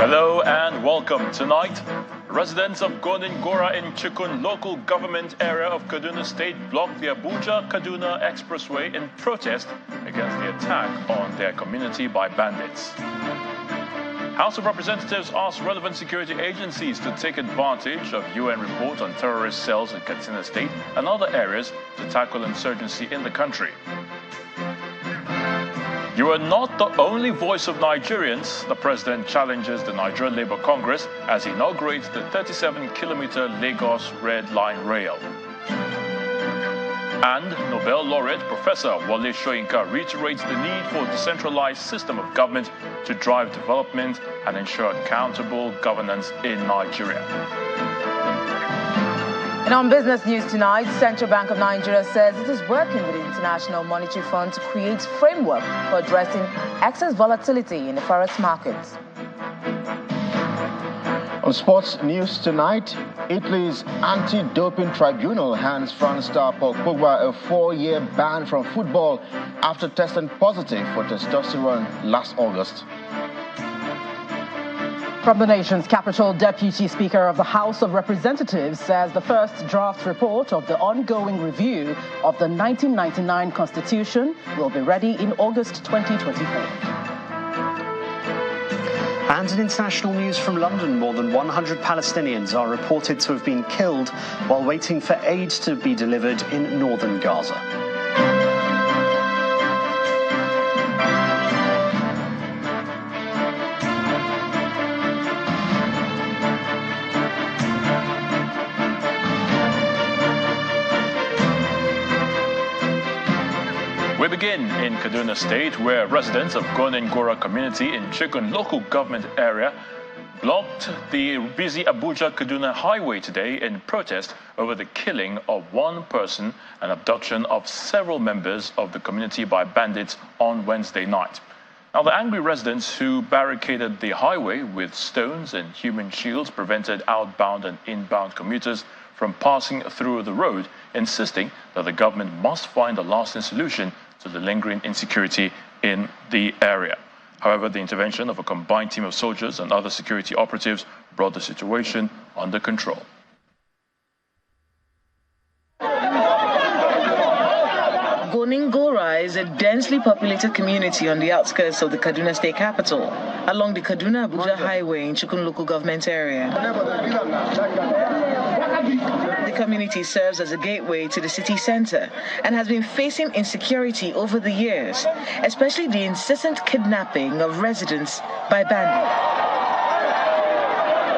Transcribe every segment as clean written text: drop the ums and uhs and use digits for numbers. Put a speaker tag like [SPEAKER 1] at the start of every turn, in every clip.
[SPEAKER 1] Hello and welcome. Tonight, residents of Gora in Chikun local government area of Kaduna State blocked the Abuja-Kaduna expressway in protest against the attack on their community by bandits. House of Representatives asked relevant security agencies to take advantage of UN report on terrorist cells in Kaduna State and other areas to tackle insurgency in the country. You are not the only voice of Nigerians. The president challenges the Nigerian Labour Congress as he inaugurates the 37-kilometer Lagos Red Line Rail. And Nobel laureate Professor Wole Soyinka reiterates the need for a decentralized system of government to drive development and ensure accountable governance in Nigeria.
[SPEAKER 2] And on business news tonight, Central Bank of Nigeria says it is working with the International Monetary Fund to create framework for addressing excess volatility in the forex markets.
[SPEAKER 3] On sports news tonight, Italy's anti-doping tribunal hands France star Paul Pogba a 4-year ban from football after testing positive for testosterone last August.
[SPEAKER 4] From the nation's capital, Deputy Speaker of the House of Representatives says the first draft report of the ongoing review of the 1999 Constitution will be ready in August 2024.
[SPEAKER 5] And in international news from London, more than 100 Palestinians are reported to have been killed while waiting for aid to be delivered in northern Gaza.
[SPEAKER 1] We begin in Kaduna State, where residents of Gora community in Chikun local government area blocked the busy Abuja-Kaduna highway today in protest over the killing of one person and abduction of several members of the community by bandits on Wednesday night. Now, the angry residents who barricaded the highway with stones and human shields prevented outbound and inbound commuters from passing through the road, insisting that the government must find a lasting solution to the lingering insecurity in the area. However, the intervention of a combined team of soldiers and other security operatives brought the situation under control.
[SPEAKER 6] Gora is a densely populated community on the outskirts of the Kaduna State capital, along the Kaduna-Abuja highway in Chikun local government area. The community serves as a gateway to the city center and has been facing insecurity over the years, especially the incessant kidnapping of residents by bandits.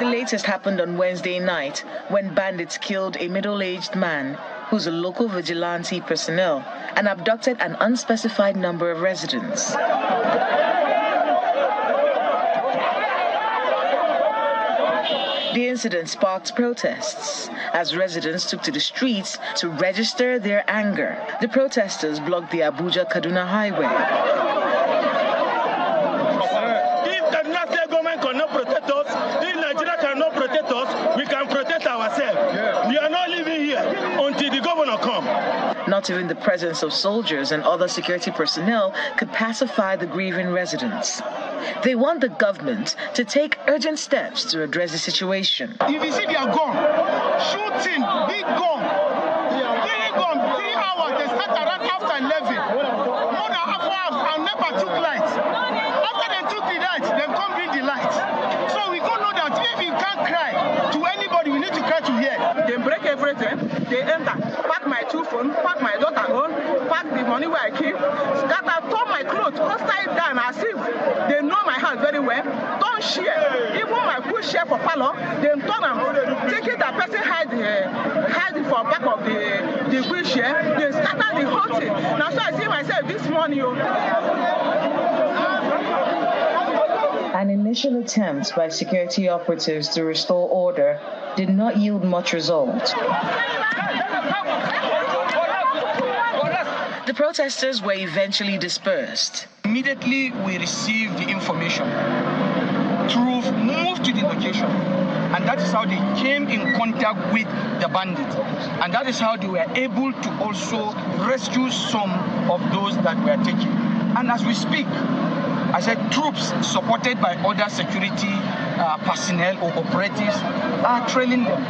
[SPEAKER 6] The latest happened on Wednesday night when bandits killed a middle-aged man who's a local vigilante personnel and abducted an unspecified number of residents. The incident sparked protests as residents took to the streets to register their anger. The protesters blocked the Abuja-Kaduna highway.
[SPEAKER 7] If the Kaduna government cannot protect us, if Nigeria cannot protect us, we can protect ourselves. We are not living here until the governor comes.
[SPEAKER 6] Not even the presence of soldiers and other security personnel could pacify the grieving residents. They want the government to take urgent steps to address the situation.
[SPEAKER 8] If you see their gun, shooting, big gun, 3 hours, they start around after 11. More than half hours, and never took lights. After they took the lights, they come bring the lights. So we don't know that if you can't cry to anybody, we need to cry to here.
[SPEAKER 9] They break everything, they enter, pack my 2 phones, pack my daughter own, pack the money where I keep, scatter, turn my clothes upside down as if they know my house very well, don't share. Even my food share for palo, they turn and take it, that person hide it for back of the wheelchair, they scatter the whole thing. Now so I see myself this morning.
[SPEAKER 6] An initial attempt by security operatives to restore order did not yield much result. The protesters were eventually dispersed.
[SPEAKER 8] Immediately we received the information. Troops moved to the location, and that is how they came in contact with the bandits, and that is how they were able to also rescue some of those that were taken. And as we speak,
[SPEAKER 10] I said troops supported by other security personnel or operatives are trailing them.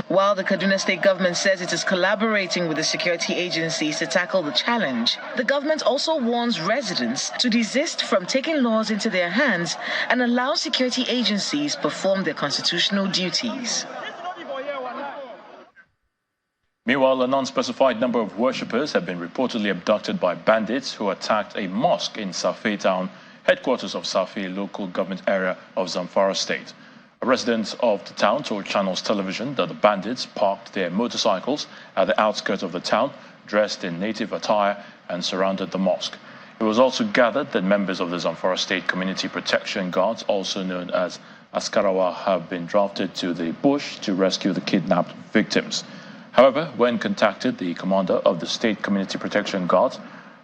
[SPEAKER 6] While the Kaduna state government says it is collaborating with the security agencies to tackle the challenge, the government also warns residents to desist from taking laws into their hands and allow security agencies perform their constitutional duties.
[SPEAKER 1] Meanwhile, an unspecified number of worshippers have been reportedly abducted by bandits who attacked a mosque in Safi town, headquarters of Safi local government area of Zamfara state. A resident of the town told Channels Television that the bandits parked their motorcycles at the outskirts of the town, dressed in native attire, and surrounded the mosque. It was also gathered that members of the Zamfara State Community Protection Guards, also known as Askarawa, have been drafted to the bush to rescue the kidnapped victims. However, when contacted, the commander of the State Community Protection Guards,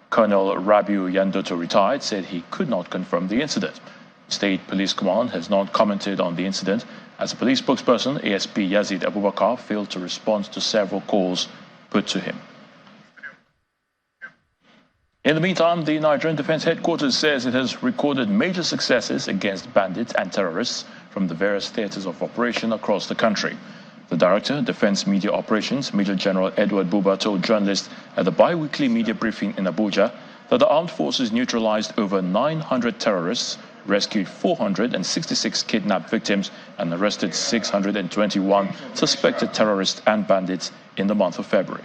[SPEAKER 1] Colonel Rabiu Yandoto, retired, said he could not confirm the incident. State Police Command has not commented on the incident, as a police spokesperson, ASP Yazid Abubakar, failed to respond to several calls put to him. In the meantime, the Nigerian Defense Headquarters says it has recorded major successes against bandits and terrorists from the various theaters of operation across the country. The Director, Defense Media Operations, Major General Edward Buba, told journalists at the bi-weekly media briefing in Abuja that the armed forces neutralized over 900 terrorists, rescued 466 kidnapped victims, and arrested 621 suspected terrorists and bandits in the month of February.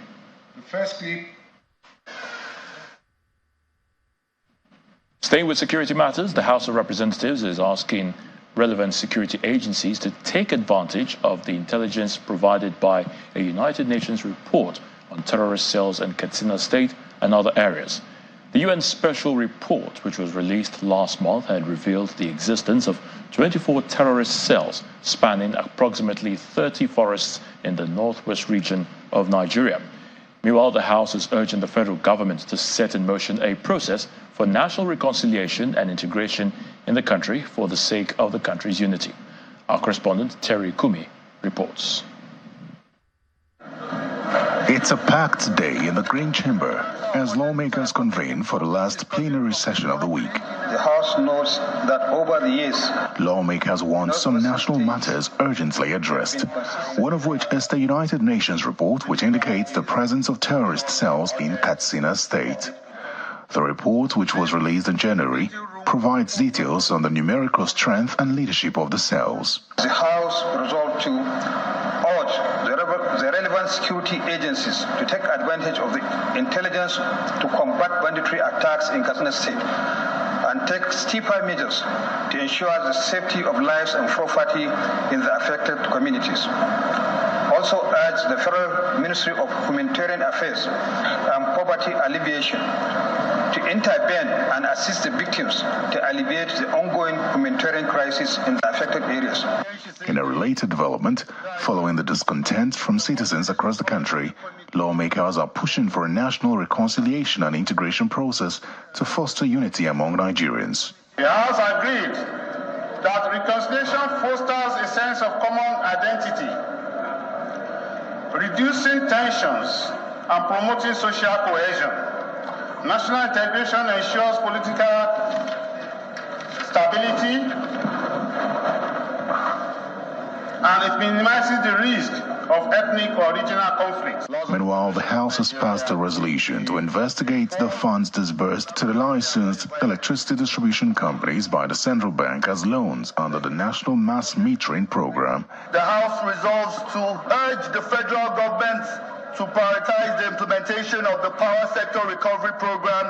[SPEAKER 1] Staying with security matters, the House of Representatives is asking relevant security agencies to take advantage of the intelligence provided by a United Nations report on terrorist cells in Katsina State and other areas. The UN special report, which was released last month, had revealed the existence of 24 terrorist cells spanning approximately 30 forests in the northwest region of Nigeria. Meanwhile, the House is urging the federal government to set in motion a process for national reconciliation and integration in the country for the sake of the country's unity. Our correspondent, Terry Kumi, reports.
[SPEAKER 11] It's a packed day in the Green Chamber as lawmakers convene for the last plenary session of the week.
[SPEAKER 12] The House notes that over the years,
[SPEAKER 11] lawmakers want some national matters urgently addressed, one of which is the United Nations report, which indicates the presence of terrorist cells in Katsina State. The report, which was released in January, provides details on the numerical strength and leadership of the cells.
[SPEAKER 12] The House resolved to urge the relevant security agencies to take advantage of the intelligence to combat banditry attacks in Katsina State and take stiffer measures to ensure the safety of lives and property in the affected communities. Also urge the Federal Ministry of Humanitarian Affairs and Poverty Alleviation to intervene and assist the victims to alleviate the ongoing humanitarian crisis in the affected areas.
[SPEAKER 11] In a related development, following the discontent from citizens across the country, lawmakers are pushing for a national reconciliation and integration process to foster unity among Nigerians.
[SPEAKER 13] The House agreed that reconciliation fosters a sense of common identity, reducing tensions and promoting social cohesion. National integration ensures political stability and it minimizes the risk of ethnic or regional conflicts.
[SPEAKER 11] Meanwhile, the House has passed a resolution to investigate the funds disbursed to the licensed electricity distribution companies by the central bank as loans under the National Mass Metering Program.
[SPEAKER 13] The House resolves to urge the federal government to prioritize the implementation of the Power Sector Recovery Program,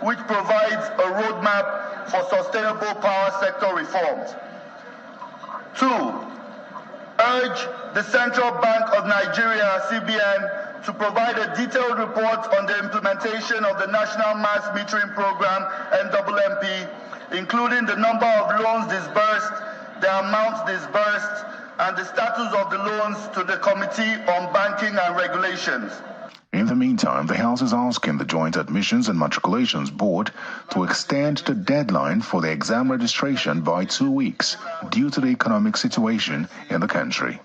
[SPEAKER 13] which provides a roadmap for sustainable power sector reforms. 2, urge the Central Bank of Nigeria, CBN, to provide a detailed report on the implementation of the National Mass Metering Program, NMMP, including the number of loans disbursed, the amounts disbursed, and the status of the loans to the Committee on Banking and Regulations.
[SPEAKER 11] In the meantime, the House is asking the Joint Admissions and Matriculations Board to extend the deadline for the exam registration by 2 weeks due to the economic situation in the country.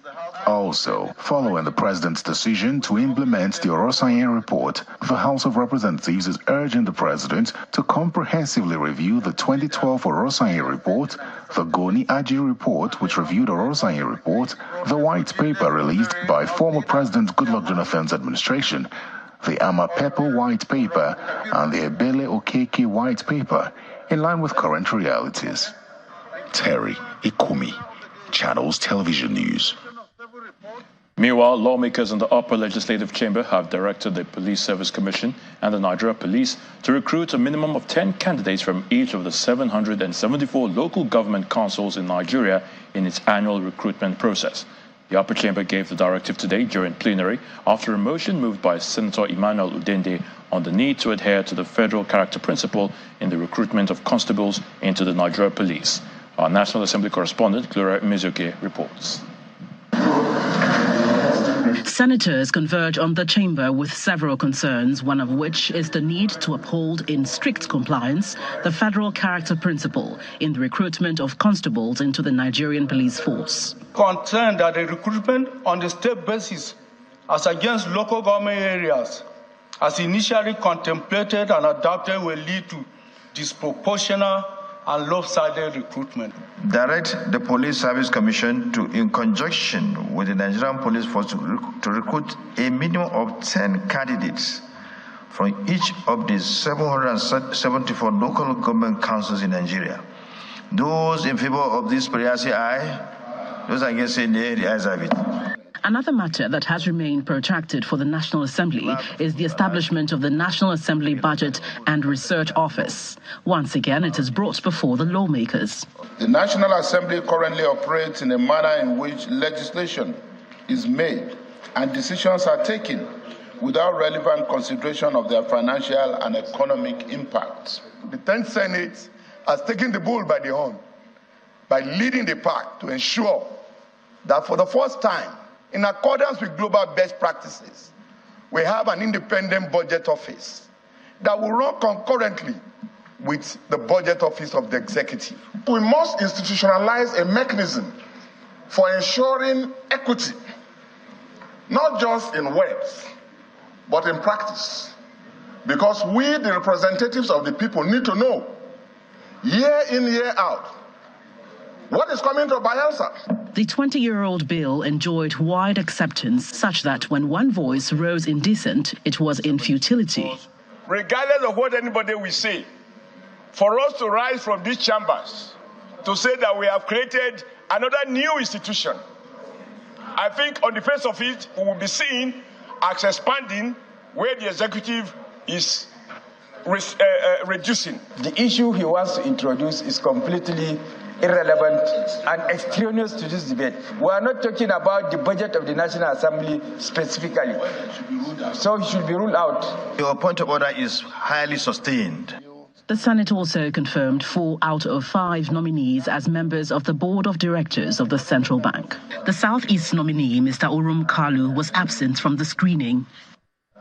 [SPEAKER 11] Also, following the president's decision to implement the Oversight report, the House of Representatives is urging the president to comprehensively review the 2012 Oversight report, the Goni Aji report, which reviewed Oversight report, the white paper released by former President Goodluck Jonathan's administration, the Amapepo white paper, and the Ebele Okeke white paper, in line with current realities. Terry Ikumi, Channels Television News.
[SPEAKER 1] Meanwhile, lawmakers in the upper legislative chamber have directed the Police Service Commission and the Nigeria Police to recruit a minimum of 10 candidates from each of the 774 local government councils in Nigeria in its annual recruitment process. The upper chamber gave the directive today during plenary after a motion moved by Senator Emmanuel Udende on the need to adhere to the federal character principle in the recruitment of constables into the Nigeria Police. Our National Assembly correspondent, Gloria Mizuke, reports.
[SPEAKER 4] Senators converge on the chamber with several concerns, one of which is the need to uphold in strict compliance the federal character principle in the recruitment of constables into the Nigerian police force.
[SPEAKER 8] Concerned that the recruitment on the state basis as against local government areas, as initially contemplated and adopted, will lead to disproportionate and lopsided recruitment.
[SPEAKER 14] Direct the Police Service Commission to, in conjunction with the Nigerian Police Force, to recruit a minimum of 10 candidates from each of the 774 local government councils in Nigeria. Those in favor of this prayer say aye. Those against say nay. The ayes have it.
[SPEAKER 4] Another matter that has remained protracted for the National Assembly is the establishment of the National Assembly Budget and Research Office. Once again, it is brought before the lawmakers.
[SPEAKER 15] The National Assembly currently operates in a manner in which legislation is made and decisions are taken without relevant consideration of their financial and economic impacts.
[SPEAKER 16] The 10th Senate has taken the bull by the horn by leading the pack to ensure that for the first time, in accordance with global best practices, we have an independent budget office that will run concurrently with the budget office of the executive.
[SPEAKER 15] We must institutionalize a mechanism for ensuring equity, not just in words, but in practice. Because we, the representatives of the people, need to know, year in, year out, what is coming to Bayelsa?
[SPEAKER 4] The 20-year-old bill enjoyed wide acceptance, such that when one voice rose in dissent, it was in futility.
[SPEAKER 16] Regardless of what anybody will say, for us to rise from these chambers to say that we have created another new institution, I think on the face of it, we will be seen as expanding where the executive is reducing.
[SPEAKER 17] The issue he wants to introduce is completely irrelevant and extraneous to this debate. We are not talking about the budget of the National Assembly specifically. So it should be ruled out.
[SPEAKER 14] Your point of order is highly sustained.
[SPEAKER 4] The Senate also confirmed 4 out of 5 nominees as members of the Board of Directors of the Central Bank. The Southeast nominee, Mr. Urum Kalu, was absent from the screening.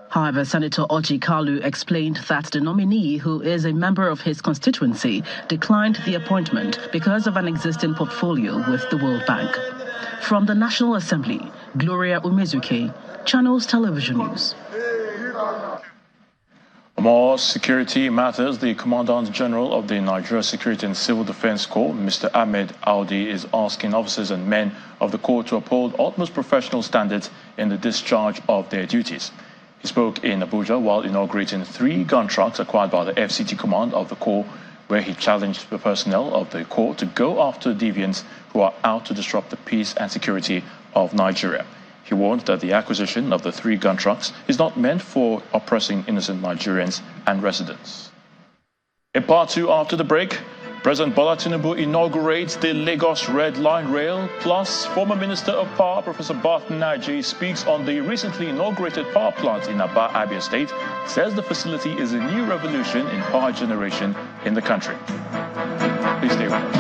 [SPEAKER 4] However, Senator Oji Kalu explained that the nominee, who is a member of his constituency, declined the appointment because of an existing portfolio with the World Bank. From the National Assembly, Gloria Umezuke, Channels Television News.
[SPEAKER 1] More security matters. The Commandant General of the Nigeria Security and Civil Defense Corps, Mr. Ahmed Audi, is asking officers and men of the Corps to uphold utmost professional standards in the discharge of their duties. He spoke in Abuja while inaugurating 3 gun trucks acquired by the FCT command of the Corps, where he challenged the personnel of the Corps to go after deviants who are out to disrupt the peace and security of Nigeria. He warned that the acquisition of the 3 gun trucks is not meant for oppressing innocent Nigerians and residents. In part 2, after the break, President Bola Tinubu inaugurates the Lagos Red Line Rail, plus former Minister of Power, Professor Barton Naji, speaks on the recently inaugurated power plant in Aba, Abia State, says the facility is a new revolution in power generation in the country. Please stay with us.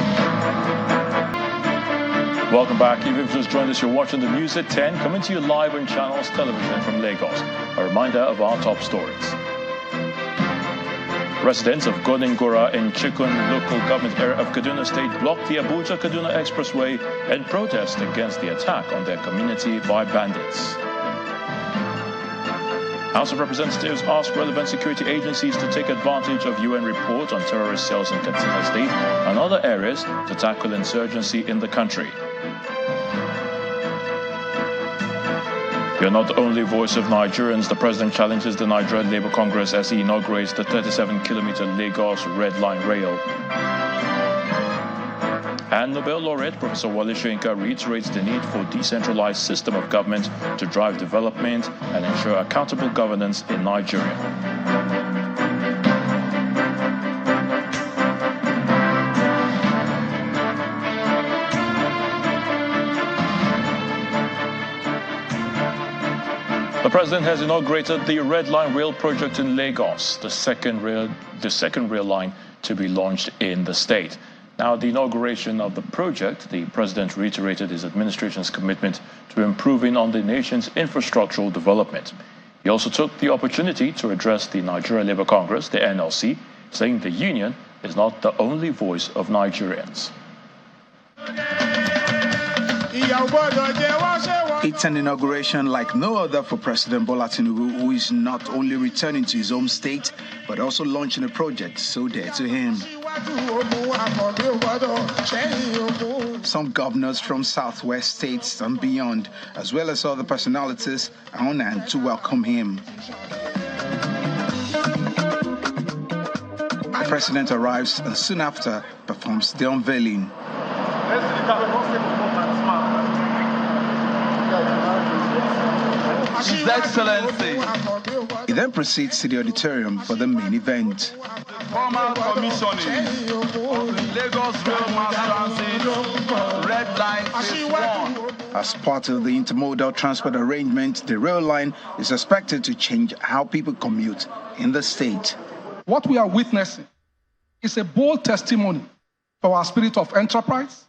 [SPEAKER 1] Welcome back. If you've just joined us, you're watching the news at 10, coming to you live on Channels Television from Lagos. A reminder of our top stories. Residents of Godingora in Chikun local government area of Kaduna State blocked the Abuja-Kaduna Expressway in protest against the attack on their community by bandits. House of Representatives asked relevant security agencies to take advantage of UN report on terrorist cells in Kaduna State and other areas to tackle insurgency in the country. You're not the only voice of Nigerians. The president challenges the Nigerian Labour Congress as he inaugurates the 37-kilometer Lagos Red Line Rail. And Nobel laureate Professor Wale Soyinka reiterates the need for a decentralized system of government to drive development and ensure accountable governance in Nigeria. The president has inaugurated the Red Line Rail project in Lagos, the second rail line to be launched in the state. Now, the inauguration of the project, the president reiterated his administration's commitment to improving on the nation's infrastructural development. He also took the opportunity to address the Nigeria Labour Congress, the NLC, saying the union is not the only voice of Nigerians.
[SPEAKER 18] It's an inauguration like no other for President Bola Tinubu, who is not only returning to his home state, but also launching a project so dear to him. Some governors from southwest states and beyond, as well as other personalities, are on hand to welcome him. The president arrives and soon after performs the unveiling.
[SPEAKER 19] His Excellency.
[SPEAKER 18] He then proceeds to the auditorium for the main event.
[SPEAKER 19] Formal commissioning of the Lagos Rail Mass Transit Red Line Phase 1.
[SPEAKER 18] As part of the intermodal transport arrangement, the rail line is expected to change how people commute in the state.
[SPEAKER 20] What we are witnessing is a bold testimony for our spirit of enterprise,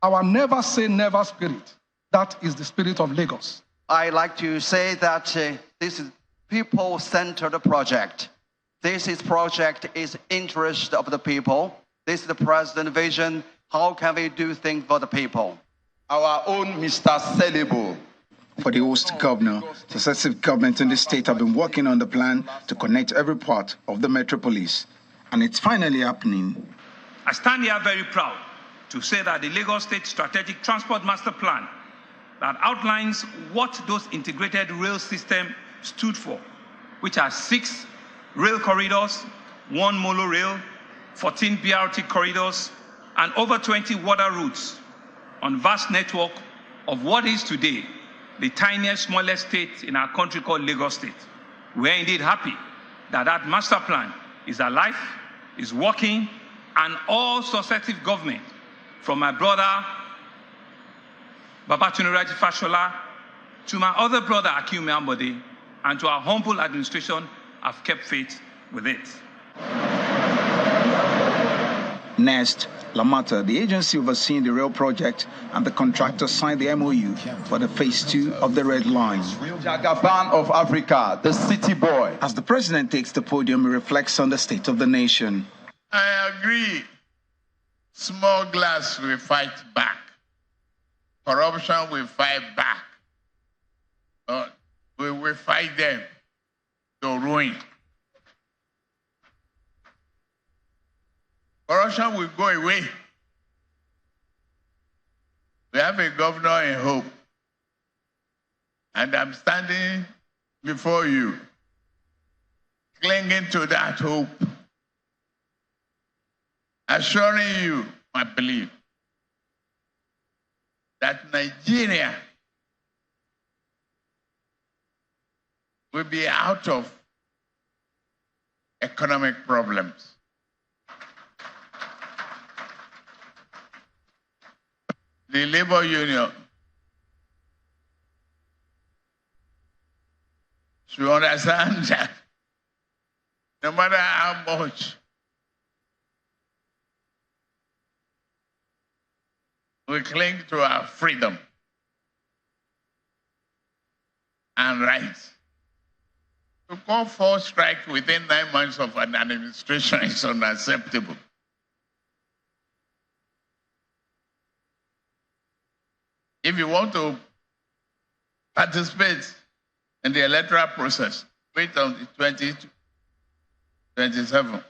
[SPEAKER 20] our never say never spirit. That is the spirit of Lagos.
[SPEAKER 21] I like to say that this is people-centered project. This project is interest of the people. This is the president's vision. How can we do things for the people?
[SPEAKER 19] Our own Mr. Celebo.
[SPEAKER 18] For the host governor, successive governments in the state have been working on the plan to connect every part of the metropolis. And it's finally happening.
[SPEAKER 22] I stand here very proud to say that the Lagos State Strategic Transport Master Plan that outlines what those integrated rail systems stood for, which are 6 rail corridors, 1 monorail, 14 BRT corridors, and over 20 water routes on vast network of what is today the tiniest, smallest state in our country called Lagos State. We're indeed happy that that master plan is alive, is working, and all successive government, from my brother Babatunde Raji Fashola to my other brother Akim Ambode, and to our humble administration, have kept faith with it.
[SPEAKER 18] Next, Lamata, the agency overseeing the rail project, and the contractor signed the MOU for the phase 2 of the Red Line.
[SPEAKER 19] Jagaban of Africa, the city boy.
[SPEAKER 18] As the president takes the podium, he reflects on the state of the nation.
[SPEAKER 23] I agree. Smugglers will fight back. Corruption will fight back. We will fight them to ruin. Corruption will go away. We have a governor in hope. And I'm standing before you, clinging to that hope, assuring you my belief that Nigeria will be out of economic problems. The labor union should understand that no matter how much we cling to our freedom and rights, To call for strike within 9 months of an administration is unacceptable. If you want to participate in the electoral process, wait until 2027.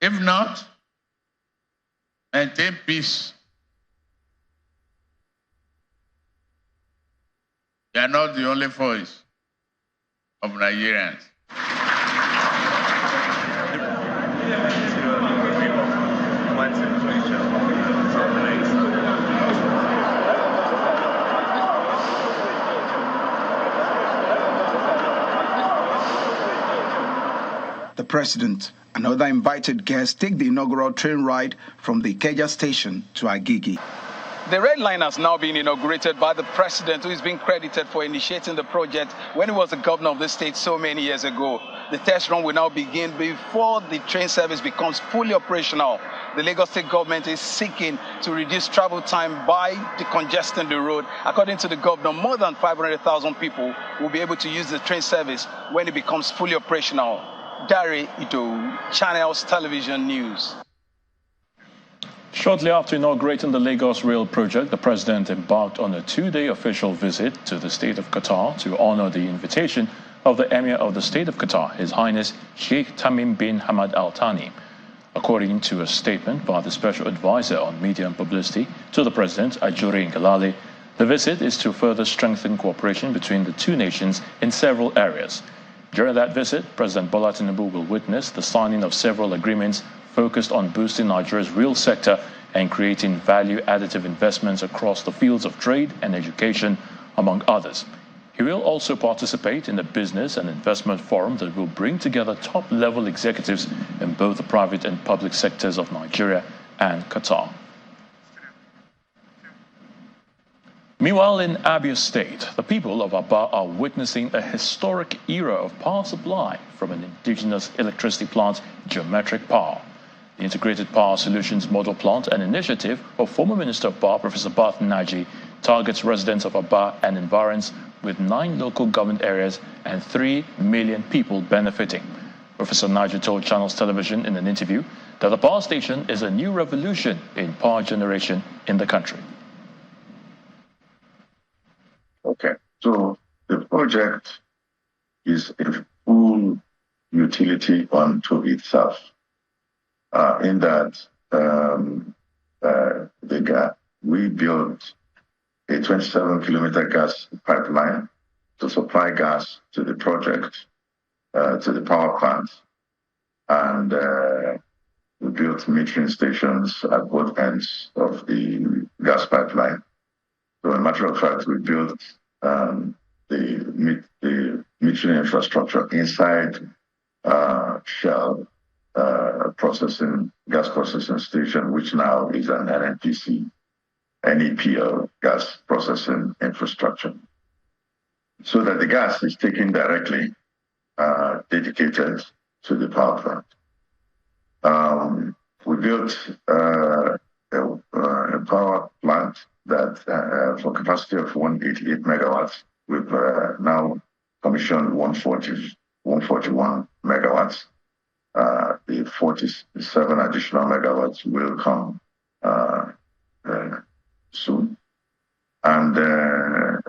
[SPEAKER 23] If not, maintain peace. You are not the only voice of Nigerians.
[SPEAKER 18] The president and other invited guests take the inaugural train ride from the Ikeja station to Agigi.
[SPEAKER 10] The red line has now been inaugurated by the president, who is being credited for initiating the project when he was the governor of the state so many years ago. The test run will now begin before the train service becomes fully operational. The Lagos state government is seeking to reduce travel time by decongesting the road. According to the governor, more than 500,000 people will be able to use the train service when it becomes fully operational. Dari Ido, Channels Television News.
[SPEAKER 1] Shortly after inaugurating the Lagos Rail project, the president embarked on a 2-day official visit to the state of Qatar to honor the invitation of the Emir of the state of Qatar, His Highness Sheikh Tamim bin Hamad Al Thani. According to a statement by the Special Advisor on Media and Publicity to the President, Ajuri Ngalale, the visit is to further strengthen cooperation between the two nations in several areas. During that visit, President Bola Tinubu will witness the signing of several agreements focused on boosting Nigeria's real sector and creating value-additive investments across the fields of trade and education, among others. He will also participate in a business and investment forum that will bring together top-level executives in both the private and public sectors of Nigeria and Qatar. Meanwhile, in Abia State, the people of Aba are witnessing a historic era of power supply from an indigenous electricity plant, Geometric Power. The Integrated Power Solutions Model Plant, an initiative of former Minister of Power, Professor Bath Naji, targets residents of Aba and environs with 9 local government areas and 3 million people benefiting. Professor Naji told Channels Television in an interview that the power station is a new revolution in power generation in the country.
[SPEAKER 2] Okay, so the project is a full utility unto itself, in that we built a 27-kilometer gas pipeline to supply gas to the project, to the power plant, and we built metering stations at both ends of the gas pipeline. So, as a matter of fact, we built the metering infrastructure inside Shell gas processing station, which now is an NNPC, NEPL gas processing infrastructure, so that the gas is taken directly dedicated to the power plant. We built a power plant that for capacity of 188 megawatts, we've now commissioned 141 megawatts. The 47 additional megawatts will come soon. And the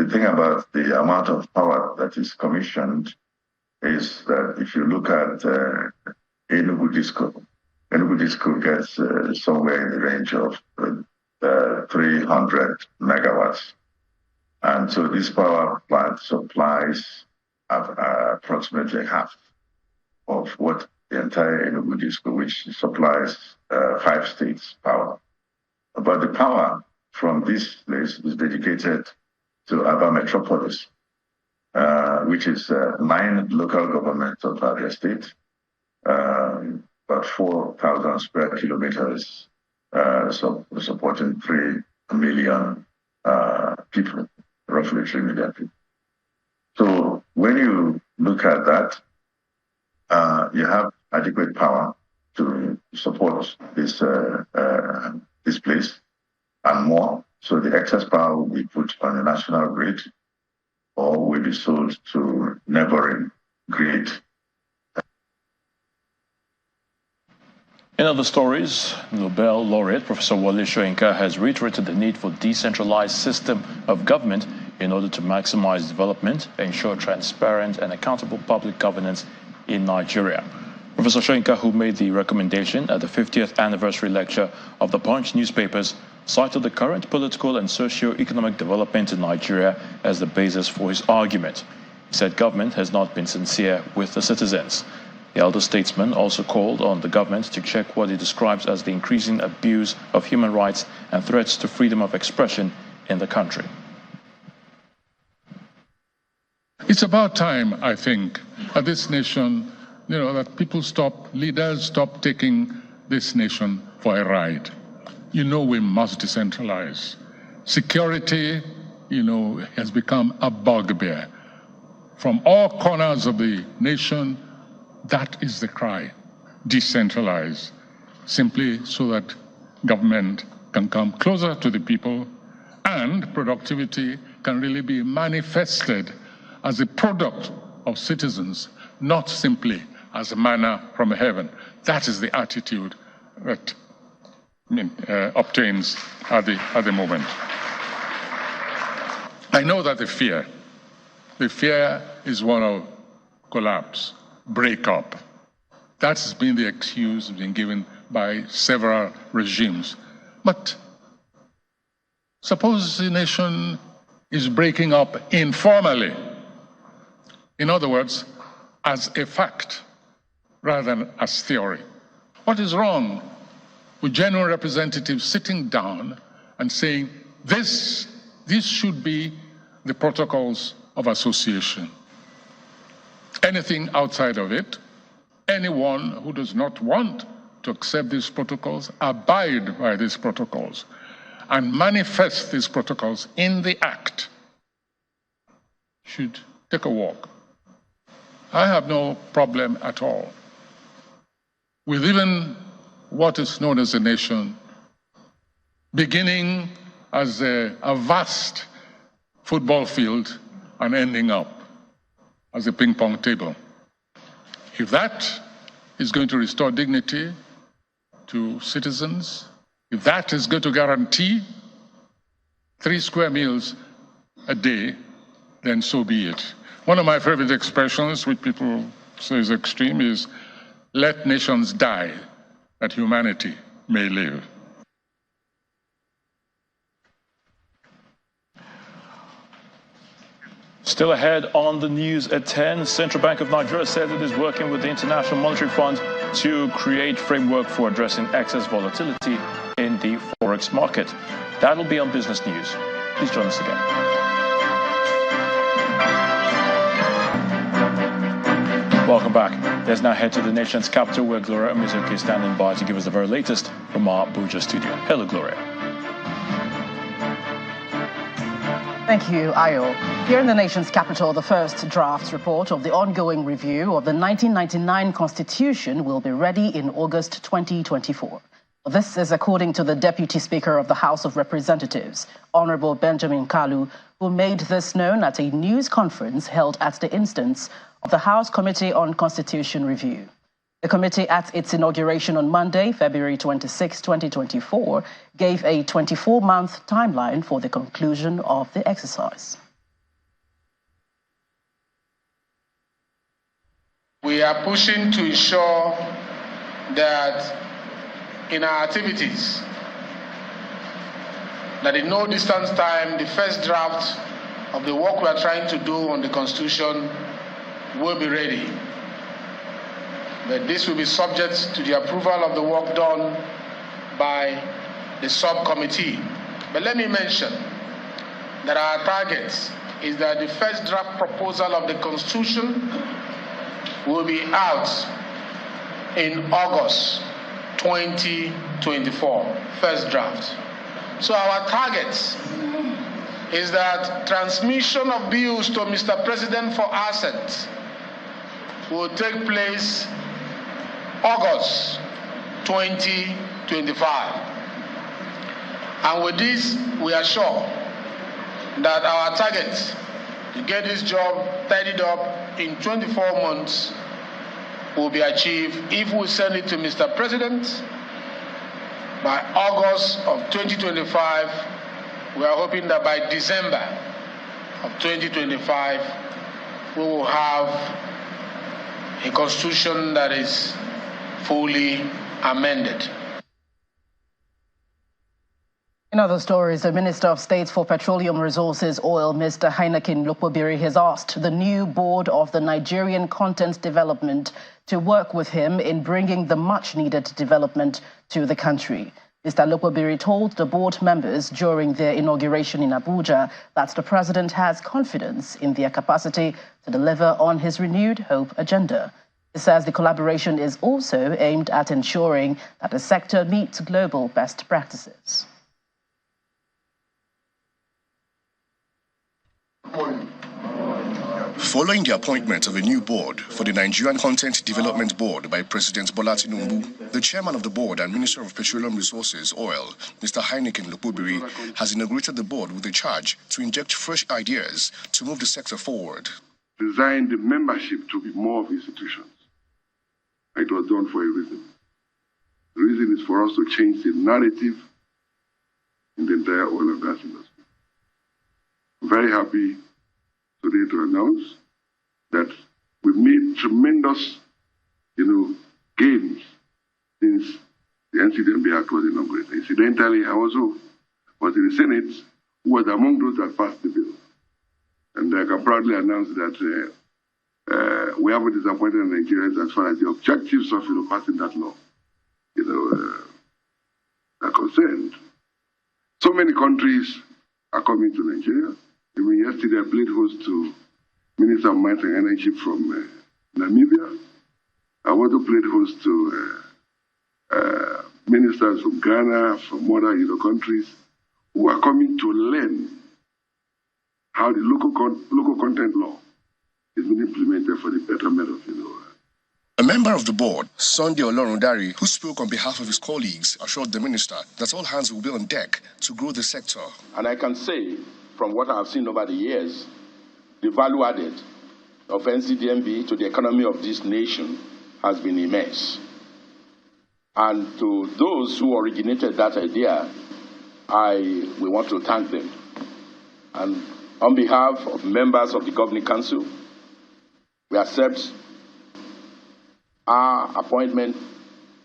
[SPEAKER 2] thing about the amount of power that is commissioned is that if you look at Enugu Disco gets somewhere in the range of 300 megawatts. And so this power plant supplies approximately half of what the entire Enugu Disco, which supplies 5 states, power. But the power from this place is dedicated to Aba Metropolis, which is 9 local governments of Abia State, about 4,000 square kilometers, supporting 3 million people, roughly 3 million people. So when you look at that, you have adequate power to support this place, and more. So the excess power will be put on the national grid or will be sold to neighboring grid.
[SPEAKER 1] In other stories, Nobel laureate Professor Wole Soyinka has reiterated the need for decentralized system of government in order to maximize development, ensure transparent and accountable public governance in Nigeria. Professor Soyinka, who made the recommendation at the 50th anniversary lecture of the Punch newspapers, cited the current political and socio-economic development in Nigeria as the basis for his argument. He said government has not been sincere with the citizens. The elder statesman also called on the government to check what he describes as the increasing abuse of human rights and threats to freedom of expression in the country.
[SPEAKER 3] It's about time, I think, that this nation, that leaders stop taking this nation for a ride. We must decentralize. Security, has become a bugbear. From all corners of the nation, that is the cry. Decentralize. Simply so that government can come closer to the people and productivity can really be manifested as a product of citizens, not simply as a manna from heaven. That is the attitude that obtains at the moment. I know that the fear is one of collapse, breakup. That has been the excuse being given by several regimes. But suppose the nation is breaking up informally. In other words, as a fact, rather than as theory. What is wrong with genuine representatives sitting down and saying, this should be the protocols of association. Anything outside of it, anyone who does not want to accept these protocols, abide by these protocols, and manifest these protocols in the act, should take a walk. I have no problem at all with even what is known as a nation, beginning as a vast football field and ending up as a ping pong table. If that is going to restore dignity to citizens, if that is going to guarantee 3 square meals a day, then so be it. One of my favorite expressions, which people say is extreme, is let nations die that humanity may live.
[SPEAKER 1] Still ahead on the news at 10, Central Bank of Nigeria said it is working with the International Monetary Fund to create framework for addressing excess volatility in the forex market. That'll be on Business News. Please join us again. Welcome back. Let's now head to the nation's capital where Gloria Omizuki is standing by to give us the very latest from our Abuja studio. Hello, Gloria.
[SPEAKER 4] Thank you, Ayo. Here in the nation's capital, the first draft report of the ongoing review of the 1999 Constitution will be ready in August 2024. This is according to the Deputy Speaker of the House of Representatives, Honorable Benjamin Kalu, who made this known at a news conference held at the instance of the House Committee on Constitution Review. The committee, at its inauguration on Monday, February 26, 2024, gave a 24-month timeline for the conclusion of the exercise.
[SPEAKER 5] We are pushing to ensure that in our activities, that in no distance time, the first draft of the work we are trying to do on the Constitution will be ready. But this will be subject to the approval of the work done by the subcommittee. But let me mention that our target is that the first draft proposal of the Constitution will be out in August 2024, first draft. So our target is that transmission of bills to Mr. President for assent will take place August 2025. And with this, we are sure that our target to get this job tidied up in 24 months will be achieved if we send it to Mr. President by August of 2025. We are hoping that by December of 2025, we will have a constitution that is fully amended.
[SPEAKER 4] In other stories, the Minister of State for Petroleum Resources Oil, Mr. Heineken Lukpobiri, has asked the new board of the Nigerian Content Development to work with him in bringing the much-needed development to the country. Mr. Lukpobiri told the board members during their inauguration in Abuja that the president has confidence in their capacity to deliver on his renewed hope agenda. He says the collaboration is also aimed at ensuring that the sector meets global best practices.
[SPEAKER 6] Following the appointment of a new board for the Nigerian Content Development Board by President Bola Tinubu, the chairman of the board and Minister of Petroleum Resources Oil, Mr. Heineken Lukpobiri, has inaugurated the board with a charge to inject fresh ideas to move the sector forward.
[SPEAKER 7] Designed the membership to be more of institutions. It was done for a reason. The reason is for us to change the narrative in the entire oil and gas industry. I'm very happy today to announce that we've made tremendous, gains since the NCDC Act was inaugurated. Incidentally, I also was in the Senate, who was among those that passed the bill. And I can proudly announce that we haven't disappointed Nigerians as far as the objectives of passing that law, are concerned. So many countries are coming to Nigeria. Even yesterday, I played host to Minister of Mines and Energy from Namibia. I also played host to ministers from Ghana, from other countries, who are coming to learn how the local content law is being implemented for the betterment of
[SPEAKER 6] A member of the board, Sunday Olorundari, who spoke on behalf of his colleagues, assured the minister that all hands will be on deck to grow the sector.
[SPEAKER 7] And I can say, from what I have seen over the years, the value added of NCDMB to the economy of this nation has been immense. And to those who originated that idea, we want to thank them. And on behalf of members of the Governing Council, we accept our appointment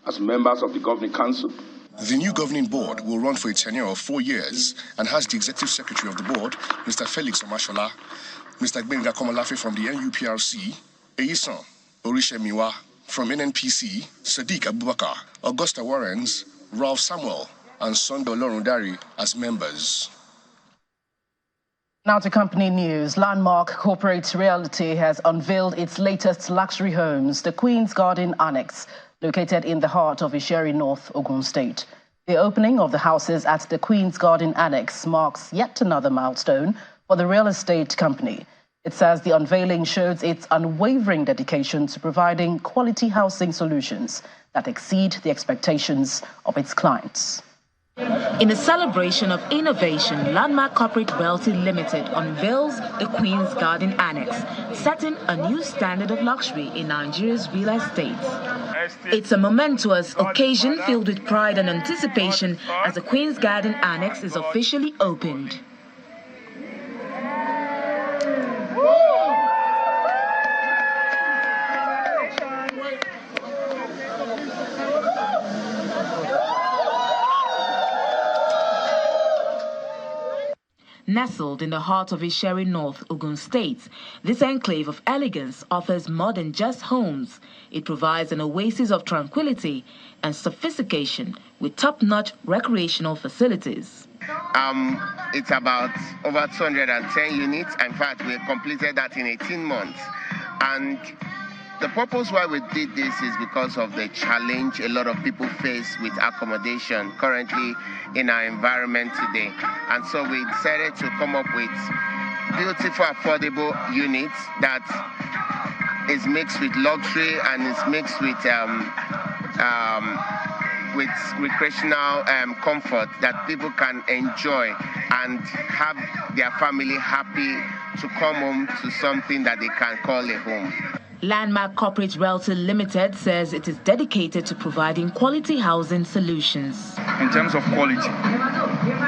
[SPEAKER 7] as members of the Governing Council.
[SPEAKER 6] The new governing board will run for a tenure of 4 years and has the executive secretary of the board, Mr. Felix Omashola, Mr. Gbenga Komolafe from the NUPRC, Eisan Orishemiwa from NNPC, Sadiq Abubakar, Augusta Warrens, Ralph Samuel, and Sunday Olorundari as members.
[SPEAKER 4] Now to company news. Landmark Corporate Realty has unveiled its latest luxury homes, the Queen's Garden Annex, located in the heart of Isheri North, Ogun State. The opening of the houses at the Queen's Garden Annex marks yet another milestone for the real estate company. It says the unveiling shows its unwavering dedication to providing quality housing solutions that exceed the expectations of its clients.
[SPEAKER 9] In a celebration of innovation, Landmark Corporate Realty Limited unveils the Queen's Garden Annex, setting a new standard of luxury in Nigeria's real estate. It's a momentous occasion filled with pride and anticipation as the Queen's Garden Annex is officially opened. Nestled in the heart of Isheri North, Ogun State, this enclave of elegance offers more than just homes. It provides an oasis of tranquility and sophistication with top-notch recreational facilities.
[SPEAKER 24] It's about over 210 units. In fact, we completed that in 18 months. And the purpose why we did this is because of the challenge a lot of people face with accommodation currently in our environment today. And so we decided to come up with beautiful, affordable units that is mixed with luxury and is mixed with with recreational comfort that people can enjoy and have their family happy to come home to something that they can call a home.
[SPEAKER 9] Landmark Corporate Realty Limited says it is dedicated to providing quality housing solutions.
[SPEAKER 8] In terms of quality,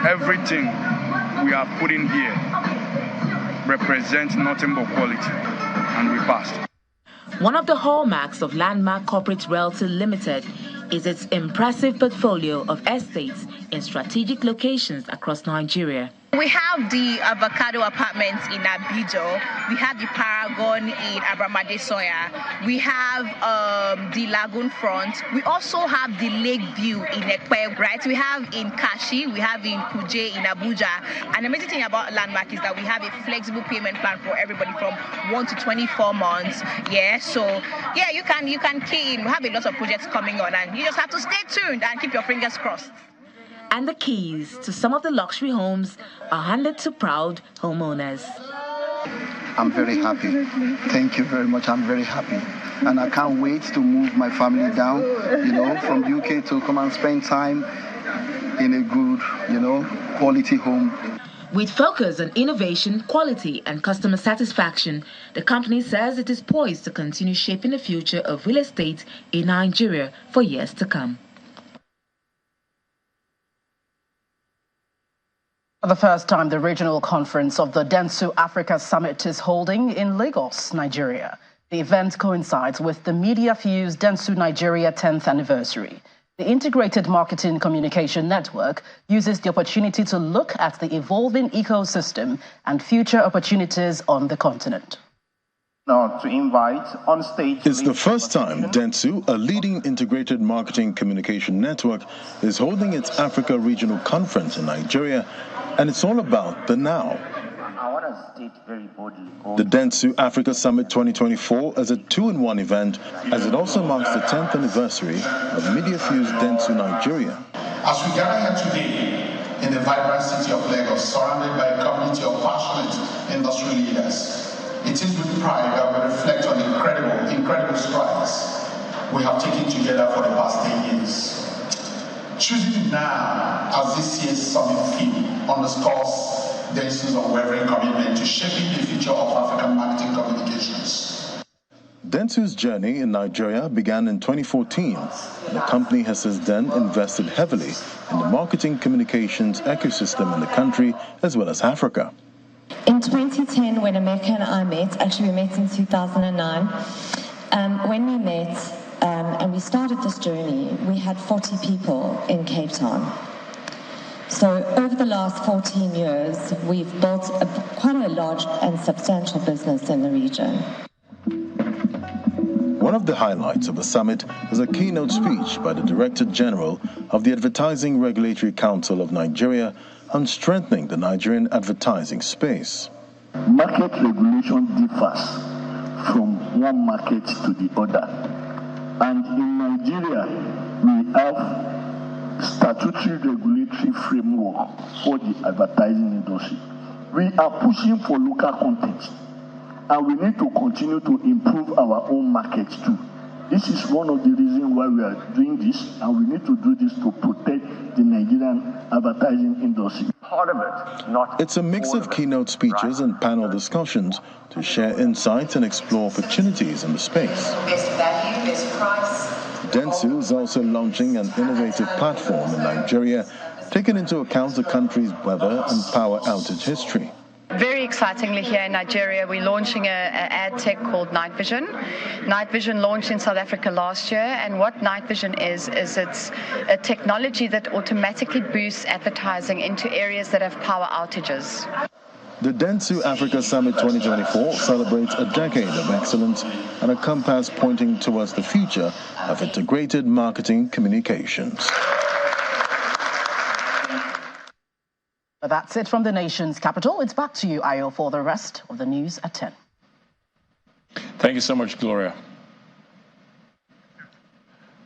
[SPEAKER 8] everything we are putting here represents nothing but quality, and we passed.
[SPEAKER 9] One of the hallmarks of Landmark Corporate Realty Limited is its impressive portfolio of estates in strategic locations across Nigeria.
[SPEAKER 11] We have the Avocado Apartments in Abijo. We have the Paragon in Abramade Soya. We have the Lagoon Front. We also have the Lake View in Ekpe, right? We have in Kashi, we have in Kuje, in Abuja. And the amazing thing about Landmark is that we have a flexible payment plan for everybody from 1 to 24 months. Yeah, so yeah, you can key in. We have a lot of projects coming on, and you just have to stay tuned and keep your fingers crossed.
[SPEAKER 9] And the keys to some of the luxury homes are handed to proud homeowners.
[SPEAKER 12] I'm very happy. Thank you very much. I'm very happy. And I can't wait to move my family down, from UK to come and spend time in a good, quality home.
[SPEAKER 9] With focus on innovation, quality, and customer satisfaction, the company says it is poised to continue shaping the future of real estate in Nigeria for years to come.
[SPEAKER 4] For the first time, the regional conference of the Dentsu Africa Summit is holding in Lagos, Nigeria. The event coincides with the media-fused Dentsu Nigeria 10th anniversary. The Integrated Marketing Communication Network uses the opportunity to look at the evolving ecosystem and future opportunities on the continent.
[SPEAKER 13] Now to invite on stage.
[SPEAKER 25] It's the first time Dentsu, a leading integrated marketing communication network, is holding its Africa Regional Conference in Nigeria, and it's all about the now.
[SPEAKER 13] I want to state very boldly.
[SPEAKER 25] The Dentsu Africa Summit 2024 is a two-in-one event, as it also marks the 10th anniversary of media-fused Dentsu Nigeria.
[SPEAKER 26] As we gather here today in the vibrant city of Lagos, surrounded by a community of passionate industry leaders, it is with pride that we reflect on the incredible strides we have taken together for the past 10 years. Choosing now as this year's summit theme underscores Dentsu's unwavering commitment to shaping the future of African marketing communications.
[SPEAKER 25] Dentsu's journey in Nigeria began in 2014, and the company has since then invested heavily in the marketing communications ecosystem in the country as well as Africa.
[SPEAKER 27] In 2010, when America and I met, actually we met in 2009, when we met and we started this journey, we had 40 people in Cape Town. So over the last 14 years, we've built quite a large and substantial business in the region.
[SPEAKER 25] One of the highlights of the summit is a keynote speech by the Director General of the Advertising Regulatory Council of Nigeria on strengthening the Nigerian advertising space.
[SPEAKER 13] Market regulation differs from one market to the other. And in Nigeria, we have statutory regulatory framework for the advertising industry. We are pushing for local content, and we need to continue to improve our own market too. This is one of the reasons why we are doing this, and we need to do this to protect the Nigerian advertising industry. Part of it, not
[SPEAKER 25] It's a mix of keynote speeches and panel discussions to share insights and explore opportunities in the space.
[SPEAKER 27] Best value, best price.
[SPEAKER 25] Dentsu is also launching an innovative platform in Nigeria, taking into account the country's weather and power outage history.
[SPEAKER 28] Very excitingly here in Nigeria, we're launching an ad tech called Night Vision. Night Vision launched in South Africa last year, and what Night Vision is it's a technology that automatically boosts advertising into areas that have power outages.
[SPEAKER 25] The Dentsu Africa Summit 2024 celebrates a decade of excellence and a compass pointing towards the future of integrated marketing communications.
[SPEAKER 4] That's it from the nation's capital. It's back to you, Ayo, for the rest of the news at 10.
[SPEAKER 1] Thank you so much, Gloria.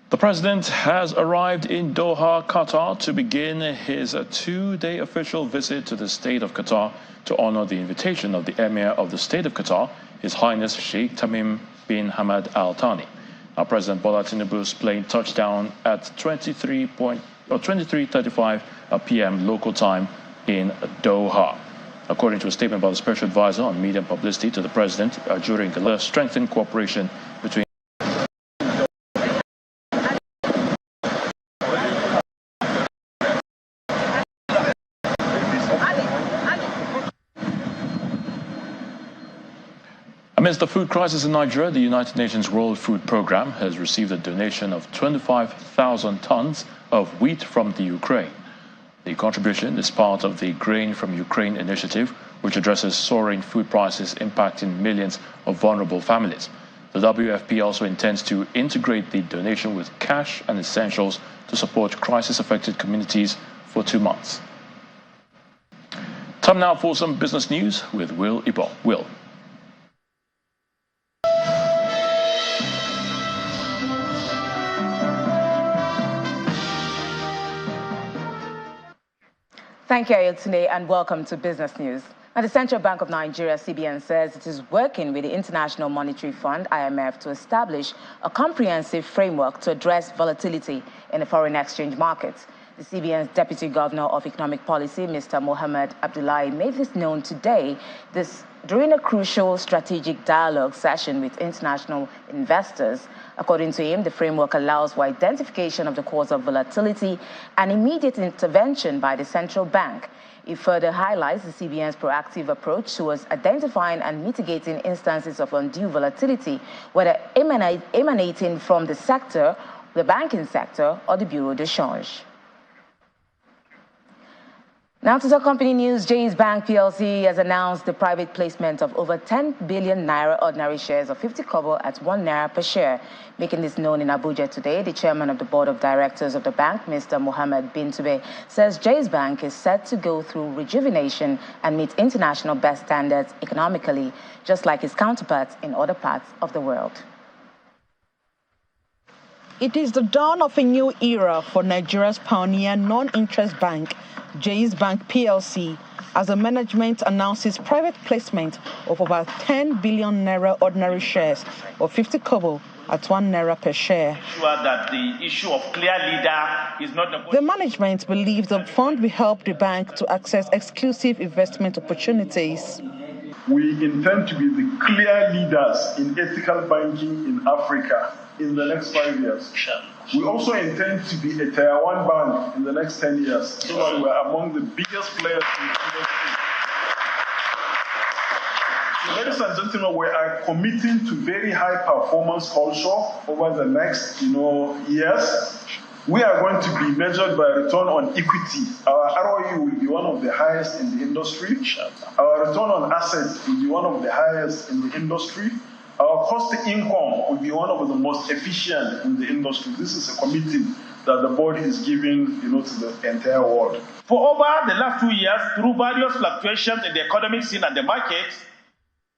[SPEAKER 1] The president has arrived in Doha, Qatar, to begin his two-day official visit to the state of Qatar to honor the invitation of the Emir of the State of Qatar, His Highness Sheikh Tamim bin Hamad Al Thani. President Bola Tinubu's plane touched down at 23:35 p.m. local time in Doha. According to a statement by the Special Advisor on Media and Publicity to the President during the strengthened cooperation between Amidst the food crisis in Nigeria, the United Nations World Food Programme has received a donation of 25,000 tons of wheat from the Ukraine. The contribution is part of the Grain from Ukraine initiative, which addresses soaring food prices impacting millions of vulnerable families. The WFP also intends to integrate the donation with cash and essentials to support crisis-affected communities for 2 months. Time now for some business news with Will Ibo. Will.
[SPEAKER 9] Thank you, Ayotune, and welcome to Business News. Now, the Central Bank of Nigeria, CBN, says it is working with the International Monetary Fund, IMF, to establish a comprehensive framework to address volatility in the foreign exchange markets. The CBN's Deputy Governor of Economic Policy, Mr. Mohammed Abdullahi, made this known today during a crucial strategic dialogue session with international investors. According to him, the framework allows for identification of the cause of volatility and immediate intervention by the central bank. It further highlights the CBN's proactive approach towards identifying and mitigating instances of undue volatility, whether emanating from the sector, the banking sector, or the Bureau de Change. Now to the company news, Jay's Bank PLC has announced the private placement of over 10 billion naira ordinary shares of 50 kobo at 1 naira per share. Making this known in Abuja today, the chairman of the board of directors of the bank, Mr. Mohammed Bintube, says Jay's Bank is set to go through rejuvenation and meet international best standards economically, just like its counterparts in other parts of the world.
[SPEAKER 14] It is the dawn of a new era for Nigeria's pioneer non-interest bank, Jay's Bank PLC, as the management announces private placement of about 10 billion naira ordinary shares of 50 kobo at 1 naira per share.
[SPEAKER 15] That the issue of clear leader is not
[SPEAKER 14] the management believes the fund will help the bank to access exclusive investment opportunities.
[SPEAKER 16] We intend to be the clear leaders in ethical banking in Africa in the next 5 years. We also intend to be a Tier 1 bank in the next 10 years, so that we're among the biggest players in the industry. So, ladies and gentlemen, we are committing to very high performance culture over the next years. We are going to be measured by return on equity. Our ROE will be one of the highest in the industry. Our return on assets will be one of the highest in the industry. Our cost to income will be one of the most efficient in the industry. This is a committee that the board is giving, to the entire world.
[SPEAKER 15] For over the last 2 years, through various fluctuations in the economic scene and the markets,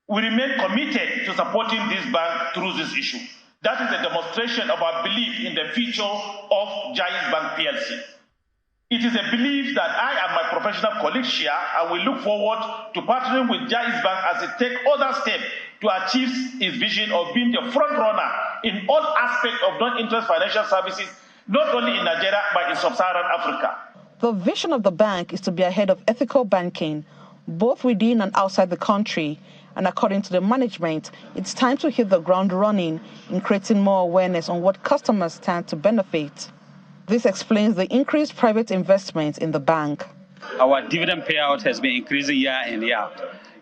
[SPEAKER 15] we remain committed to supporting this bank through this issue. That is a demonstration of our belief in the future of Jai's Bank PLC. It is a belief that I and my professional colleagues share, and we look forward to partnering with Jai's Bank as it takes other steps to achieve its vision of being the front runner in all aspects of non-interest financial services, not only in Nigeria, but in sub-Saharan Africa.
[SPEAKER 14] The vision of the bank is to be ahead of ethical banking, both within and outside the country. And according to the management, it's time to hit the ground running in creating more awareness on what customers stand to benefit. This explains the increased private investment in the bank.
[SPEAKER 17] Our dividend payout has been increasing year in year,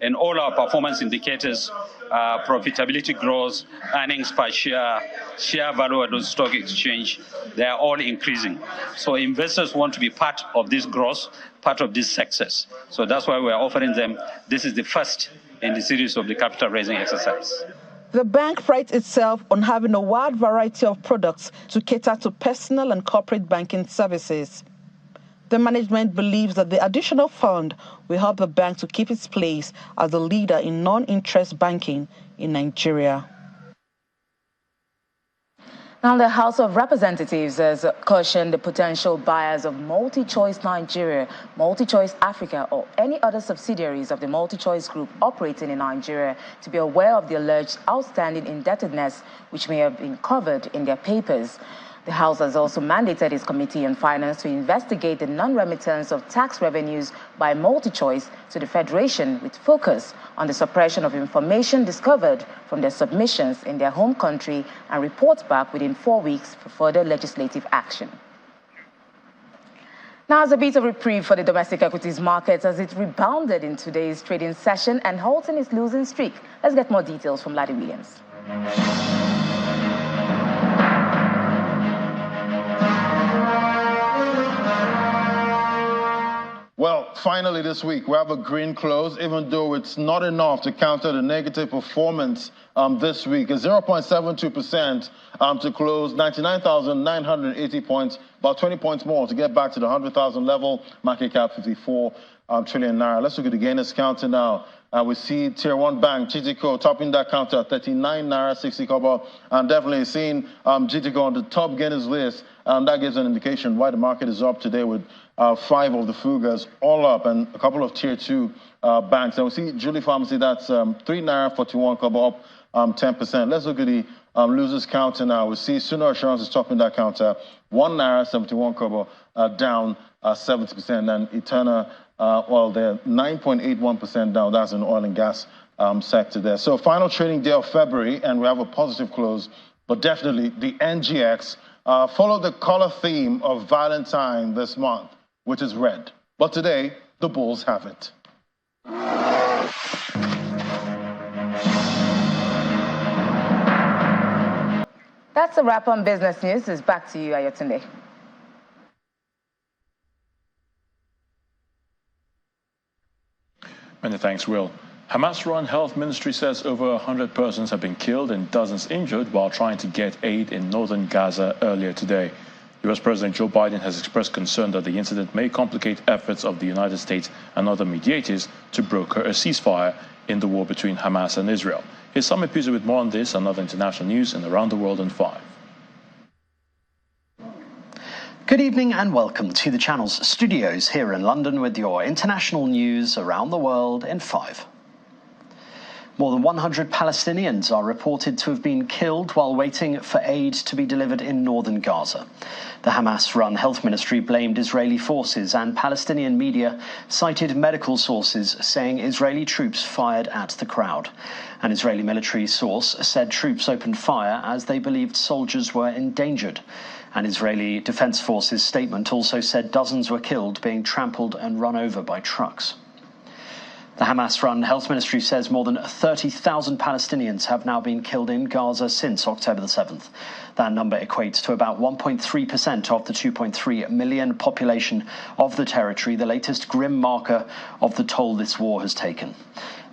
[SPEAKER 17] and all our performance indicators, profitability growth, earnings per share, share value at the stock exchange, they are all increasing. So investors want to be part of this growth, part of this success. So that's why we are offering them. This is the first in the series of the capital raising exercise.
[SPEAKER 14] The bank prides itself on having a wide variety of products to cater to personal and corporate banking services. The management believes that the additional fund will help the bank to keep its place as a leader in non-interest banking in Nigeria.
[SPEAKER 9] Now, the House of Representatives has cautioned the potential buyers of Multichoice Nigeria, Multichoice Africa, or any other subsidiaries of the Multichoice Group operating in Nigeria to be aware of the alleged outstanding indebtedness which may have been covered in their papers. The House has also mandated its Committee on Finance to investigate the non-remittance of tax revenues by Multichoice to the Federation with focus on the suppression of information discovered from their submissions in their home country and report back within 4 weeks for further legislative action. Now, as a bit of reprieve for the domestic equities markets as it rebounded in today's trading session and halting its losing streak. Let's get more details from Laddie Williams.
[SPEAKER 2] Well, finally this week, we have a green close, even though it's not enough to counter the negative performance this week. A 0.72% to close 99,980 points, about 20 points more to get back to the 100,000 level, market cap 54 trillion naira. Let's look at the gainers counter now. We see Tier 1 bank, GTCO, topping that counter at 39 naira 60 kobo, and definitely seeing GTCO on the top gainers list. That gives an indication why the market is up today with 5 of the Fugas all up and a couple of Tier 2 banks. And we see Julie Pharmacy, that's 3 naira 41 kobo, up 10%. Let's look at the losers counter now. We see Sooner Assurance is topping that counter, 1 naira 71 kobo, down 70%. And Eterna, well, they're 9.81% down. That's in oil and gas sector there. So final trading day of February, and we have a positive close, but definitely the NGX followed the color theme of Valentine this month, which is red. But today, the bulls have it.
[SPEAKER 9] That's a wrap on business news. It's back to you, Ayotunde.
[SPEAKER 1] Many thanks, Will. Hamas-run health ministry says over 100 persons have been killed and dozens injured while trying to get aid in northern Gaza earlier today. U.S. President Joe Biden has expressed concern that the incident may complicate efforts of the United States and other mediators to broker a ceasefire in the war between Hamas and Israel. Here's Sami Puzo with more on this and other international news and around the world in 5.
[SPEAKER 10] Good evening and welcome to the channel's studios here in London with your international news around the world in 5. More than 100 Palestinians are reported to have been killed while waiting for aid to be delivered in northern Gaza. The Hamas-run health ministry blamed Israeli forces, and Palestinian media cited medical sources saying Israeli troops fired at the crowd. An Israeli military source said troops opened fire as they believed soldiers were endangered. An Israeli Defense Forces statement also said dozens were killed, being trampled and run over by trucks. The Hamas-run health ministry says more than 30,000 Palestinians have now been killed in Gaza since October the 7th. That number equates to about 1.3% of the 2.3 million population of the territory, the latest grim marker of the toll this war has taken.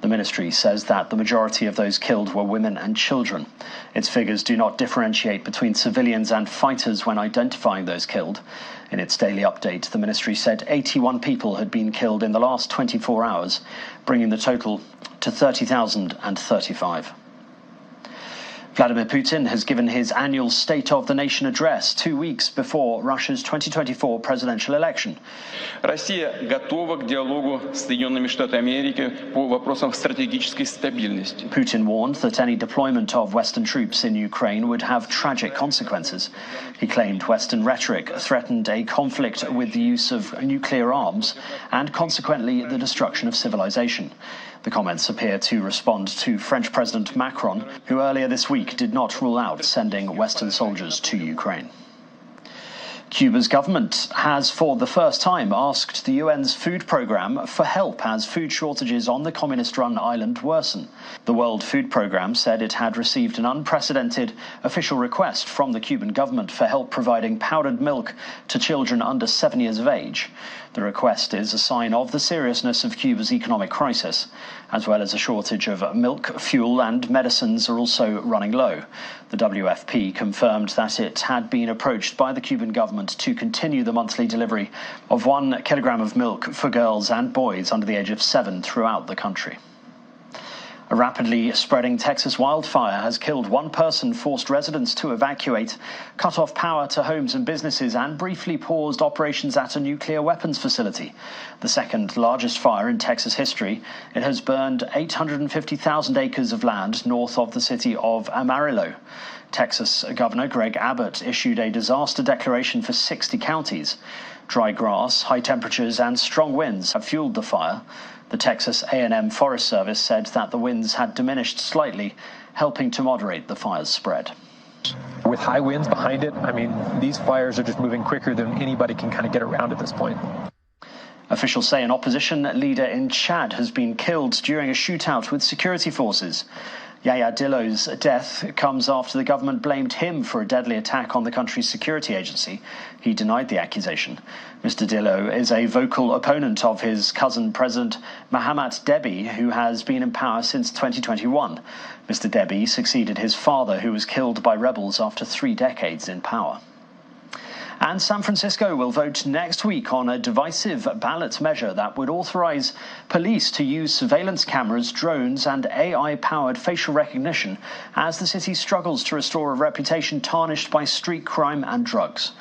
[SPEAKER 10] The ministry says that the majority of those killed were women and children. Its figures do not differentiate between civilians and fighters when identifying those killed. In its daily update, the ministry said 81 people had been killed in the last 24 hours, bringing the total to 30,035. Vladimir Putin has given his annual State of the Nation address 2 weeks before Russia's 2024 presidential election.
[SPEAKER 18] Россия готова к диалогу с Соединенными Штатами Америки по вопросам стратегической стабильности.
[SPEAKER 10] Putin warned that any deployment of Western troops in Ukraine would have tragic consequences. He claimed Western rhetoric threatened a conflict with the use of nuclear arms and consequently the destruction of civilization. The comments appear to respond to French President Macron, who earlier this week did not rule out sending Western soldiers to Ukraine. Cuba's government has for the first time asked the UN's food programme for help as food shortages on the communist-run island worsen. The World Food Programme said it had received an unprecedented official request from the Cuban government for help providing powdered milk to children under 7 years of age. The request is a sign of the seriousness of Cuba's economic crisis, as well as a shortage of milk, fuel and medicines are also running low. The WFP confirmed that it had been approached by the Cuban government to continue the monthly delivery of 1 kilogram of milk for girls and boys under the age of 7 throughout the country. A rapidly spreading Texas wildfire has killed one person, forced residents to evacuate, cut off power to homes and businesses, and briefly paused operations at a nuclear weapons facility. The second largest fire in Texas history. It has burned 850,000 acres of land north of the city of Amarillo. Texas Governor Greg Abbott issued a disaster declaration for 60 counties. Dry grass, high temperatures, and strong winds have fueled the fire. The Texas A&M Forest Service said that the winds had diminished slightly, helping to moderate the fire's spread.
[SPEAKER 3] With high winds behind it, I mean, these fires are just moving quicker than anybody can kind of get around at this point.
[SPEAKER 10] Officials say an opposition leader in Chad has been killed during a shootout with security forces. Yaya Dillo's death comes after the government blamed him for a deadly attack on the country's security agency. He denied the accusation. Mr. Dillo is a vocal opponent of his cousin, President Mahamat Deby, who has been in power since 2021. Mr. Deby succeeded his father, who was killed by rebels after 3 decades in power. And San Francisco will vote next week on a divisive ballot measure that would authorize police to use surveillance cameras, drones, and AI-powered facial recognition as the city struggles to restore a reputation tarnished by street crime and drugs.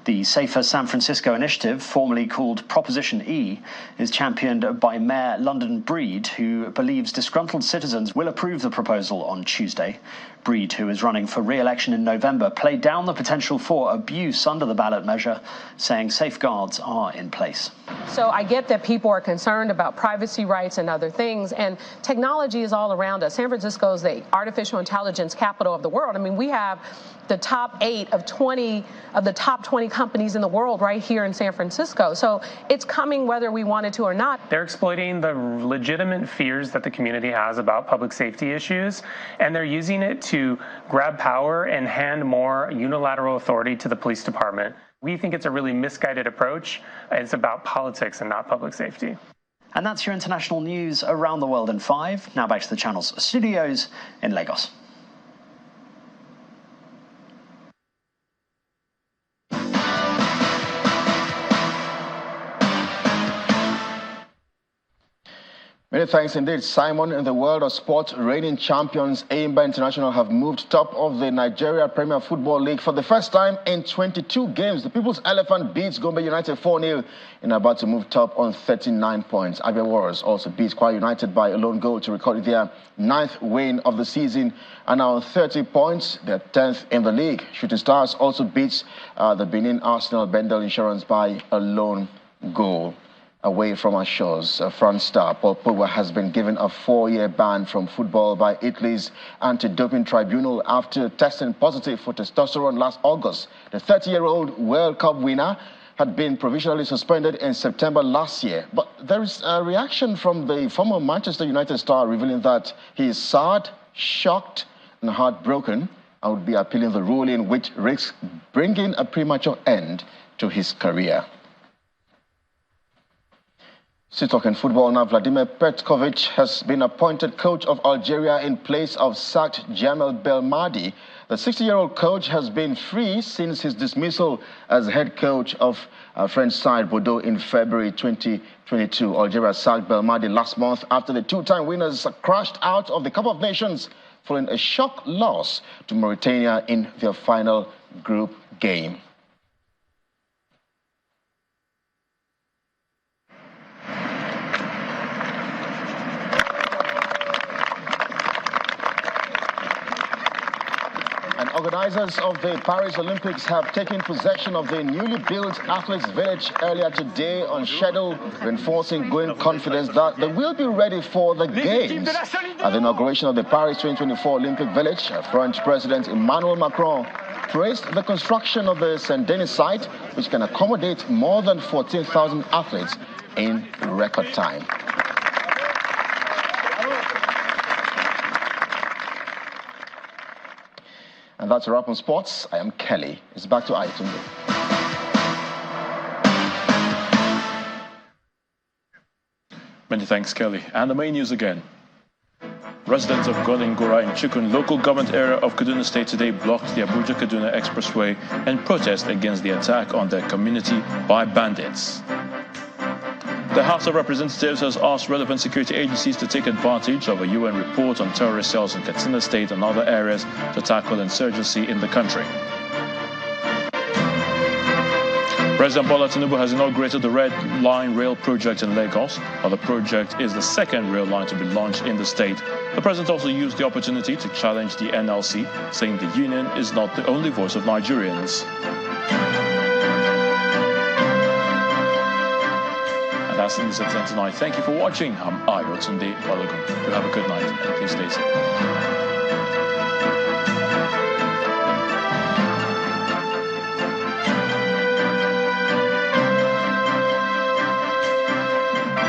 [SPEAKER 10] The Safer San Francisco initiative, formerly called Proposition E, is championed by Mayor London Breed, who believes disgruntled citizens will approve the proposal on Tuesday. Breed, who is running for re-election in November, played down the potential for abuse under the ballot measure, saying safeguards are in place.
[SPEAKER 5] So I get that people are concerned about privacy rights and other things, and technology is all around us. San Francisco is the artificial intelligence capital of the world. I mean, we have the top 8 of 20 of the top 20 companies in the world right here in San Francisco. So it's coming whether we want it to or not.
[SPEAKER 7] They're exploiting the legitimate fears that the community has about public safety issues, and they're using it to grab power and hand more unilateral authority to the police department. We think it's a really misguided approach. It's about politics and not public safety.
[SPEAKER 10] And that's your international news around the world in 5. Now back to the channel's studios in Lagos.
[SPEAKER 2] Many thanks indeed, Simon. In the world of sport, reigning champions Enyimba International have moved top of the Nigeria Premier Football League for the first time in 22 games. The People's Elephant beats Gombe United 4-0 and are about to move top on 39 points. Abia Warriors also beat Kwara United by a lone goal to record their 9th win of the season and are on 30 points. They're 10th in the league. Shooting Stars also beats the Benin Arsenal Bendel Insurance by a lone goal. Away from our shores, France star Paul Pogba has been given a 4-year ban from football by Italy's anti-doping tribunal after testing positive for testosterone last August. The 30-year-old World Cup winner had been provisionally suspended in September last year. But there is a reaction from the former Manchester United star revealing that he is sad, shocked, and heartbroken and would be appealing the ruling, which risks bringing a premature end to his career. Still talking football now, Vladimir Petkovic has been appointed coach of Algeria in place of sacked Jamel Belmadi. The 60-year-old coach has been free since his dismissal as head coach of French side Bordeaux in February 2022. Algeria sacked Belmadi last month after the two-time winners crashed out of the Cup of Nations following a shock loss to Mauritania in their final group game. Organizers of the Paris Olympics have taken possession of the newly built Athletes Village earlier today on schedule, reinforcing growing confidence that they will be ready for the Games. At the inauguration of the Paris 2024 Olympic Village, French President Emmanuel Macron praised the construction of the Saint-Denis site, which can accommodate more than 14,000 athletes in record time. And that's a wrap on sports. I am Kelly. It's back to Aitunde.
[SPEAKER 1] Many thanks, Kelly. And the main news again. Residents of Golingora in Chikun local government area of Kaduna State today blocked the Abuja-Kaduna Expressway in protest against the attack on their community by bandits. The House of Representatives has asked relevant security agencies to take advantage of a UN report on terrorist cells in Katsina State and other areas to tackle insurgency in the country. President Bola Tinubu has inaugurated the Red Line Rail project in Lagos. While the project is the second rail line to be launched in the state, the president also used the opportunity to challenge the NLC, saying the union is not the only voice of Nigerians. And that's the news at 10 tonight. Thank you for watching. I'm Rotimi. You have a good night and please stay safe.